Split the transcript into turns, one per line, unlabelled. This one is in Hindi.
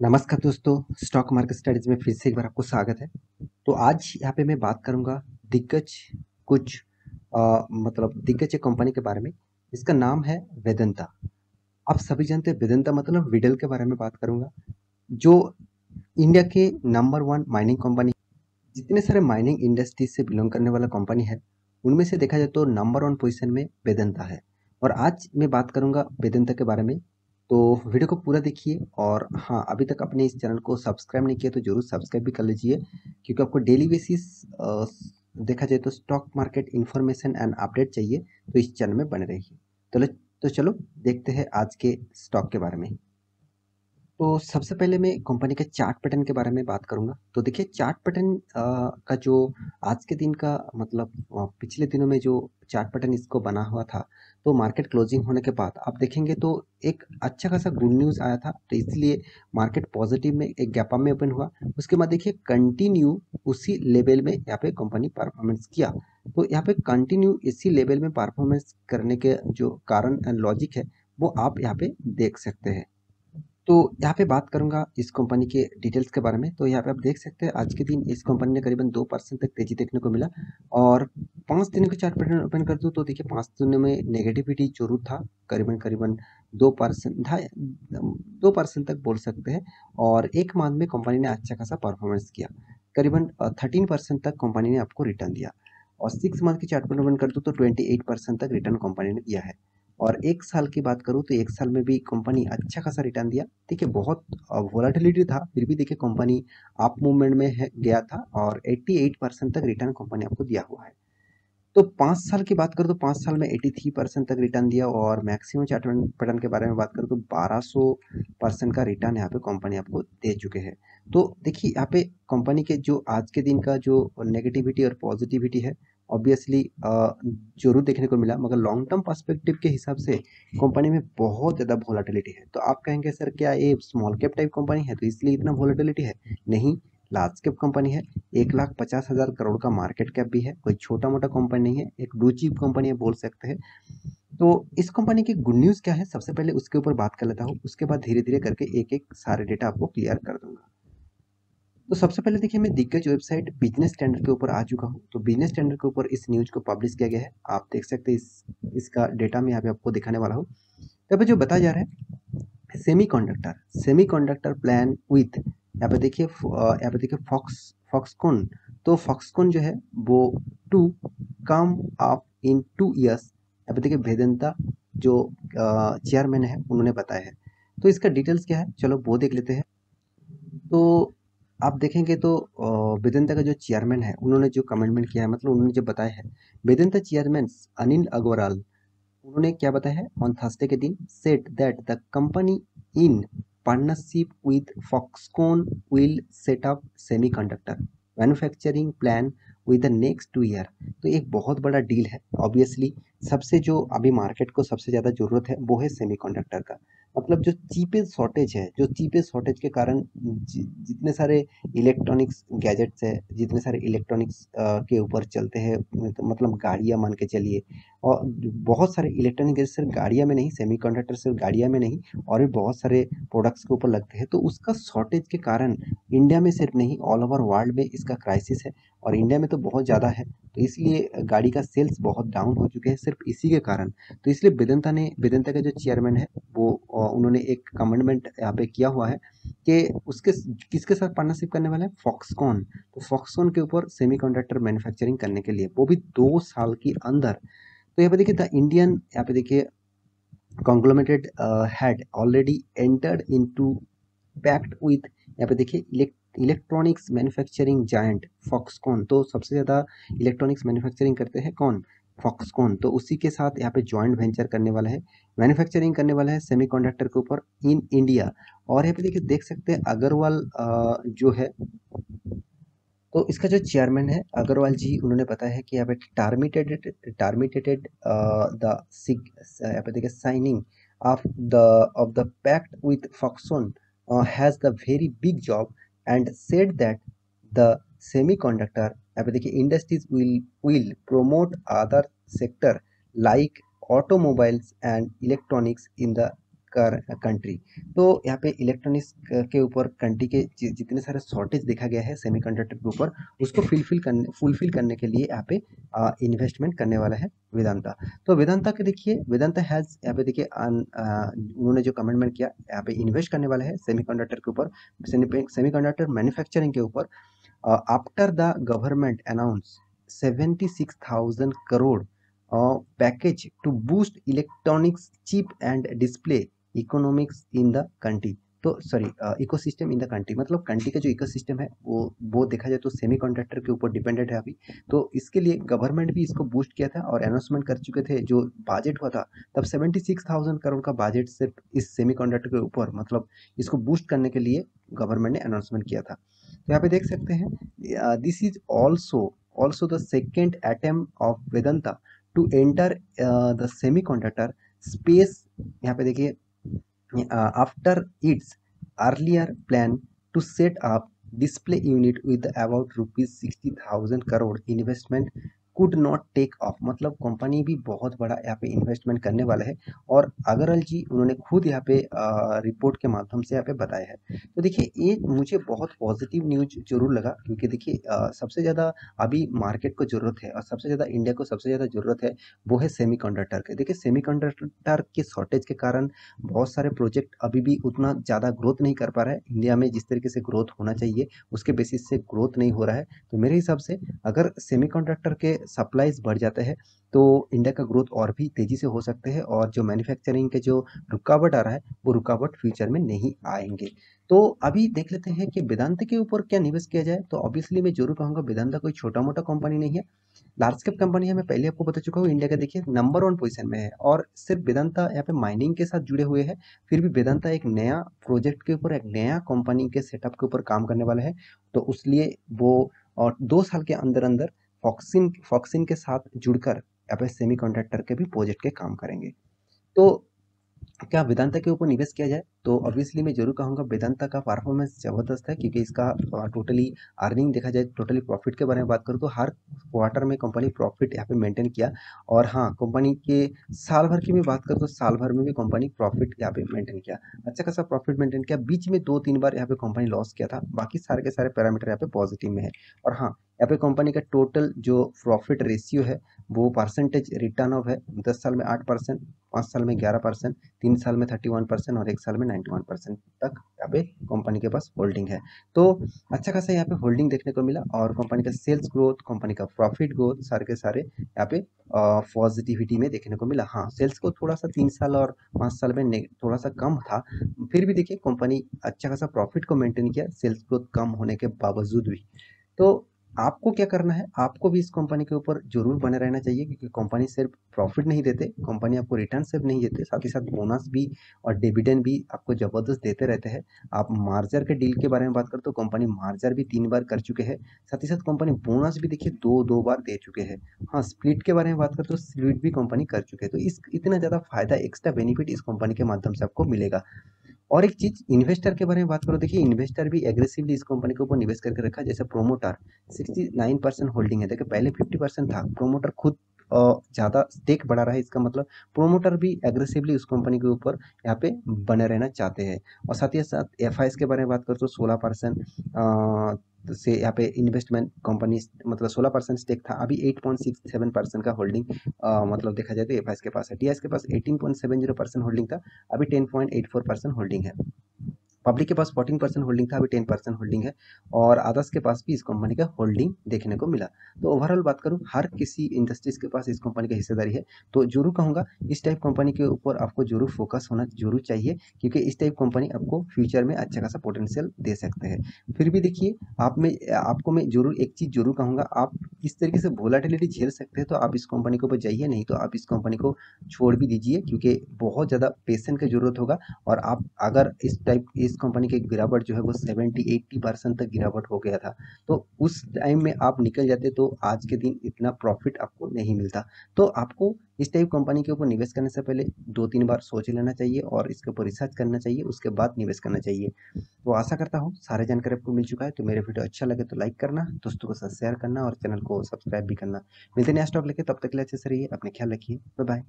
नमस्कार दोस्तों, स्टॉक मार्केट स्टडीज में फिर से एक बार आपको स्वागत है। तो आज यहाँ पे मैं बात करूँगा दिग्गज कुछ दिग्गज एक कंपनी के बारे में। इसका नाम है वेदांता। आप सभी जानते हैं वेदांता मतलब विडल के बारे में बात करूँगा, जो इंडिया के नंबर वन माइनिंग कंपनी। जितने सारे माइनिंग इंडस्ट्रीज से बिलोंग करने वाला कंपनी है, उनमें से देखा जाए तो नंबर वन पोजीशन में वेदांता है। और आज मैं बात करूंगा वेदांता के बारे में। तो वीडियो को पूरा देखिए, और हाँ, अभी तक अपने इस चैनल को सब्सक्राइब नहीं किया तो जरूर सब्सक्राइब भी कर लीजिए, क्योंकि आपको डेली बेसिस देखा जाए तो stock market information and update चाहिए, तो इस चैनल में बने रहिए। तो चलो देखते हैं आज के स्टॉक के बारे में। तो सबसे पहले मैं कंपनी के चार्ट पैटर्न के बारे में बात करूंगा। तो देखिए, चार्ट पैटर्न का जो आज के दिन का पिछले दिनों में जो चार्ट पैटर्न इसको बना हुआ था, तो मार्केट क्लोजिंग होने के बाद आप देखेंगे तो एक अच्छा खासा गुड न्यूज़ आया था, तो इसलिए मार्केट पॉजिटिव में एक गैप अप में ओपन हुआ। उसके बाद देखिए कंटिन्यू उसी लेवल में यहाँ पे कंपनी परफॉर्मेंस किया। तो यहाँ पे कंटिन्यू इसी लेवल में परफॉर्मेंस करने के जो कारण लॉजिक है, वो आप यहाँ पे देख सकते हैं। तो यहाँ पे बात करूंगा इस कंपनी के डिटेल्स के बारे में। तो यहाँ पे आप देख सकते हैं आज के दिन इस कंपनी ने करीबन 2% तक तेजी देखने को मिला। और 5 दिनों के चार्ट पैटर्न ओपन कर दूं तो देखिए 5 दिनों में नेगेटिविटी जरूर था, करीबन करीबन 2% था, 2% तक बोल सकते हैं। और एक माह में कंपनी ने अच्छा खासा परफॉर्मेंस किया, करीबन 13% तक कंपनी ने आपको रिटर्न दिया। और 6 मंथ की चार्ट पैटर्न ओपन कर दूं तो 28% तक रिटर्न कंपनी ने दिया है। और एक साल की बात करूँ तो एक साल में भी कंपनी अच्छा खासा रिटर्न दिया। देखिए, बहुत वोलाटिलिटी था, फिर भी देखिए कंपनी अप मूवमेंट में गया था, और 88% तक रिटर्न कंपनी आपको दिया हुआ है। तो 5 साल की बात करूँ तो 5 साल में 83% तक रिटर्न दिया। और मैक्सिमम चार्ट पैटर्न के बारे में बात करूँ तो 1200% का रिटर्न यहाँ पे कंपनी आपको दे चुके हैं। तो देखिए, यहाँ पे कंपनी के जो आज के दिन का जो नेगेटिविटी और पॉजिटिविटी है, ऑब्वियसली जरूर देखने को मिला, मगर लॉन्ग टर्म पर्सपेक्टिव के हिसाब से कंपनी में बहुत ज़्यादा वोलाटिलिटी है। तो आप कहेंगे सर क्या ये स्मॉल कैप टाइप कंपनी है तो इसलिए इतना वोलाटिलिटी है? नहीं, लार्ज कैप कंपनी है। 1,50,000 करोड़ का मार्केट कैप भी है, कोई छोटा मोटा कंपनी नहीं है, एक ब्लू चिप कंपनी है बोल सकते हैं। तो इस कंपनी की गुड न्यूज़ क्या है, सबसे पहले उसके ऊपर बात कर लेता हूँ, उसके बाद धीरे धीरे करके एक एक सारे डेटा आपको क्लियर कर दूंगा। तो सबसे पहले देखिए, मैं दिग्गज वेबसाइट बिजनेस स्टैंडर्ड के ऊपर आ चुका हूँ। तो बिजनेस स्टैंडर्ड के ऊपर इस न्यूज को पब्लिश किया गया है, आप देख सकते हैं। इसका डेटा मैं यहाँ पे आपको दिखाने वाला हूँ। यहाँ पे जो बताया जा रहा है, सेमीकंडक्टर प्लान विथ, यहाँ पे देखिए फॉक्सकॉन। तो फॉक्सकॉन जो है वो to come up in 2 years, यहाँ पे देखिए वेदांता जो चेयरमैन है उन्होंने बताया है। तो इसका डिटेल्स क्या है, चलो वो देख लेते हैं। तो आप देखेंगे तो वेदांता का जो चेयरमैन है उन्होंने जो कमेंटमेंट किया है, मतलब उन्होंने जो बताया है, वेदांता चेयरमैन अनिल अग्रवाल, उन्होंने क्या बताया है ऑन थर्सडे के दिन, set that the company in partnership with Foxconn will set up semiconductor manufacturing plan with the next 2 year. तो एक बहुत बड़ा डील है। ऑब्वियसली सबसे जो अभी मार्केट को सबसे ज़्यादा ज़रूरत है वो है सेमीकंडक्टर का। मतलब जो चीपेस्ट शॉर्टेज है, जो चीपेस्ट शॉर्टेज के कारण जितने सारे इलेक्ट्रॉनिक्स गैजेट्स है, जितने सारे इलेक्ट्रॉनिक्स के ऊपर चलते हैं, मतलब गाड़ियाँ मान के चलिए, और बहुत सारे इलेक्ट्रॉनिक गैजेट सिर्फ गाड़ियाँ में नहीं, सेमीकंडक्टर सिर्फ गाड़ियाँ में नहीं, और भी बहुत सारे प्रोडक्ट्स के ऊपर लगते हैं। तो उसका शॉर्टेज के कारण इंडिया में सिर्फ नहीं, ऑल ओवर वर्ल्ड में इसका क्राइसिस है, और इंडिया में तो बहुत ज़्यादा है। तो इसलिए गाड़ी का सेल्स बहुत डाउन हो चुके हैं सिर्फ इसी के कारण। तो इसलिए वेदांता का जो चेयरमैन है वो उन्होंने एक कमेंटमेंट यहाँ पे किया हुआ है कि उसके किसके साथ पार्टनरशिप करने वाला है, फॉक्सकॉन। तो फॉक्सकॉन के ऊपर सेमीकंडक्टर मैन्युफैक्चरिंग करने के लिए, वो भी 2 साल के अंदर। तो यहाँ पे देखिए द इंडियन, यहाँ पे देखिए conglomerate had already entered into pact with, यहाँ पे देखिए इलेक्ट्रॉनिक्स मैन्युफैक्चरिंग जायंट फॉक्सकॉन। तो सबसे ज़्यादा इलेक्ट्रॉनिक्स मैन्युफैक्चरिंग करते हैं कौन, फॉक्सकॉन। तो उसी के साथ यहाँ पे जॉइंट वेंचर करने वाला है, मैन्युफैक्चरिंग करने वाला है सेमीकंडक्टर के ऊपर इन इंडिया। और यहाँ पे देखिए देख सकते हैं अग्रवाल जो है, तो इसका जो चेयरमैन है अग्रवाल जी, उन्होंने बताया है कि यहाँ पे टारमिटेटेड द यहाँ पे देखिए signing of the pact with Foxconn has the very big job and said that the semiconductor, यहाँ पे देखिए industries will promote other sector like automobiles and electronics in the country. तो यहाँ पे इलेक्ट्रॉनिक्स के ऊपर कंट्री के जितने सारे शॉर्टेज देखा गया है सेमीकंडक्टर के ऊपर, उसको फुलफिल करने के लिए यहाँ पे इन्वेस्टमेंट करने वाला है वेदांता। तो वेदांता के देखिए, वेदांता हैज़ यहाँ पे देखिए उन्होंने जो कमिटमेंट किया, यहाँ पे इन्वेस्ट करने वाला है सेमीकंडक्टर के ऊपर, सेमीकंडक्टर मैन्युफैक्चरिंग के ऊपर। After the government announced 76,000 crore package to boost electronics chip and display economics in the country। तो sorry, ecosystem in the country, मतलब कंट्री का जो इकोसिस्टम है वो देखा जाए तो सेमीकंडक्टर के ऊपर डिपेंडेंट है अभी। तो इसके लिए गवर्नमेंट भी इसको बूस्ट किया था और अनाउंसमेंट कर चुके थे। जो बजट हुआ था तब 76,000 करोड़ का बजट सिर्फ इस सेमीकंडक्टर के ऊपर, मतलब इसको बूस्ट करने के लिए गवर्नमेंट ने अनाउंसमेंट किया था। तो यहाँ पे देख सकते हैं, this is also the second attempt of Vedanta to enter the semiconductor space. यहाँ पे देखिए, after its earlier plan to set up display unit with about ₹60,000 crore investment could not take off, मतलब कंपनी भी बहुत बड़ा यहाँ पे इन्वेस्टमेंट करने वाला है। और अगरवाल जी उन्होंने खुद यहाँ पे रिपोर्ट के माध्यम से यहाँ पे बताया है। तो देखिए, ये मुझे बहुत पॉजिटिव न्यूज जरूर लगा, क्योंकि देखिए सबसे ज़्यादा अभी मार्केट को ज़रूरत है और सबसे ज़्यादा इंडिया को सबसे ज़्यादा ज़रूरत है वो है सेमीकंडक्टर के। देखिए, सेमीकंडक्टर के शॉर्टेज के कारण बहुत सारे प्रोजेक्ट अभी भी उतना ज़्यादा ग्रोथ नहीं कर पा रहा है। इंडिया में जिस तरीके से ग्रोथ होना चाहिए उसके बेसिस से ग्रोथ नहीं हो रहा है। तो मेरे हिसाब से अगर सेमीकंडक्टर के सप्लाईज बढ़ जाते हैं तो इंडिया का ग्रोथ और भी तेज़ी से हो सकते हैं, और जो मैन्युफैक्चरिंग के जो रुकावट आ रहा है वो रुकावट फ्यूचर में नहीं आएंगे। तो अभी देख लेते हैं कि वेदांता के ऊपर क्या निवेश किया जाए। तो ऑब्वियसली मैं जरूर कहूँगा, वेदांता कोई छोटा मोटा कंपनी नहीं है, लार्ज कैप कंपनी है। मैं पहले आपको बता चुका हूँ, इंडिया का देखिए नंबर 1 पोजीशन में है। और सिर्फ वेदांता यहाँ पे माइनिंग के साथ जुड़े हुए हैं, फिर भी वेदांता एक नया प्रोजेक्ट के ऊपर, एक नया कंपनी के सेटअप के ऊपर काम करने वाला है। तो उसलिए वो और 2 साल के अंदर अंदर फॉक्सिन के साथ जुड़कर यहाँ पे सेमीकंडक्टर के भी प्रोजेक्ट के काम करेंगे। तो क्या वेदांता के ऊपर निवेश किया जाए? तो ऑब्वियसली मैं जरूर कहूँगा वेदांता का परफॉर्मेंस ज़बरदस्त है, क्योंकि इसका टोटली अर्निंग देखा जाए, टोटली प्रॉफिट के बारे में बात करूँ तो हर क्वार्टर में कंपनी प्रॉफिट यहाँ पे मेंटेन किया। और हाँ, कंपनी के साल भर की भी बात करूँ तो साल भर में भी कंपनी प्रॉफिट यहाँ पे मेंटेन किया, अच्छा खासा प्रॉफिट मेंटेन किया। बीच में 2-3 बार यहाँ पे कंपनी लॉस किया था, बाकी सारे के सारे पैरामीटर यहाँ पे पॉजिटिव में है। और हाँ, यहाँ पे कंपनी का टोटल जो प्रॉफिट रेशियो है वो परसेंटेज रिटर्न ऑफ है, 10 साल में 8%, 5 साल में 11%, 3 साल में 31% और 1 साल में 91% तक यहाँ पे कंपनी के पास होल्डिंग है। तो अच्छा खासा यहाँ पे होल्डिंग देखने को मिला, और कंपनी का सेल्स ग्रोथ, कंपनी का प्रॉफिट ग्रोथ सारे के सारे यहाँ पे पॉजिटिविटी में देखने को मिला। हाँ, सेल्स को थोड़ा सा 3 साल और 5 साल में थोड़ा सा कम था, फिर भी देखिए कंपनी अच्छा खासा प्रॉफिट को मेंटेन किया, सेल्स ग्रोथ कम होने के बावजूद भी। तो आपको क्या करना है, आपको भी इस कंपनी के ऊपर जरूर बने रहना चाहिए, क्योंकि कंपनी सिर्फ प्रॉफिट नहीं देते, कंपनी आपको रिटर्न सिर्फ नहीं देते, साथ ही साथ बोनस भी और डिविडेंड भी आपको जबरदस्त देते रहते हैं। आप मार्जर के डील के बारे में बात करें तो कंपनी मार्जर भी 3 बार कर चुके हैं, साथ ही साथ कंपनी बोनस भी देखिए दो बार दे चुके हैं। हाँ, स्प्लिट के बारे में बात करें तो स्प्लिट भी कंपनी कर चुके हैं। तो इस इतना ज़्यादा फायदा, एक्स्ट्रा बेनिफिट इस कंपनी के माध्यम से आपको मिलेगा। और एक चीज इन्वेस्टर के बारे में बात करो, देखिए इन्वेस्टर भी एग्रेसिवली इस कंपनी के ऊपर निवेश करके रखा है। जैसे प्रोमोटर 69% होल्डिंग है, देखिए पहले 50% था, प्रोमोटर खुद ज्यादा स्टेक बढ़ा रहा है, इसका मतलब प्रोमोटर भी एग्रेसिवली उस कंपनी के ऊपर यहाँ पे बने रहना चाहते हैं। और साथ ही साथ एफआईएस के बारे में बात करो तो 16% से यहाँ पे इन्वेस्टमेंट कंपनी, मतलब 16% स्टेक था, अभी 8.67% का होल्डिंग मतलब देखा जाए तो एफआईएस के पास है। टीआईएस के पास 18.70% होल्डिंग था, अभी 10.84% होल्डिंग है। पब्लिक के पास 14% होल्डिंग था, अभी 10% होल्डिंग है। और अदर्स के पास भी इस कंपनी का होल्डिंग देखने को मिला। तो ओवरऑल बात करूं, हर किसी इंडस्ट्रीज के पास इस कंपनी की हिस्सेदारी है। तो जरूर कहूंगा इस टाइप कंपनी के ऊपर आपको जरूर फोकस होना जरूर चाहिए, क्योंकि इस टाइप कंपनी आपको फ्यूचर में अच्छा खासा पोटेंशियल दे सकते हैं। फिर भी देखिए, आपको मैं जरूर एक चीज जरूर कहूंगा, आप इस तरीके से वोलाटिलिटी झेल सकते हैं तो आप इस कंपनी के ऊपर जाइए, नहीं तो आप इस कंपनी को छोड़ भी दीजिए, क्योंकि बहुत ज़्यादा पेशेंस की जरूरत होगा। और आप अगर इस कंपनी की गिरावट जो है वो 70-80% तक गिरावट हो गया था, तो उस टाइम में आप निकल जाते तो आज के दिन इतना प्रॉफिट आपको नहीं मिलता। तो आपको इस टाइप कंपनी के ऊपर निवेश करने से पहले 2-3 बार सोच लेना चाहिए और इसके ऊपर रिसर्च करना चाहिए, उसके बाद निवेश करना चाहिए। तो आशा करता हूँ सारे जानकारी आपको मिल चुका है। तो मेरे वीडियो अच्छा लगे तो लाइक करना, दोस्तों के साथ शेयर करना और चैनल को सब्सक्राइब भी करना। मिलते हैं नेक्स्ट टॉपिक लेके, तब तक के लिए अच्छे से रहिए, अपने ख्याल रखिए, बाय बाय।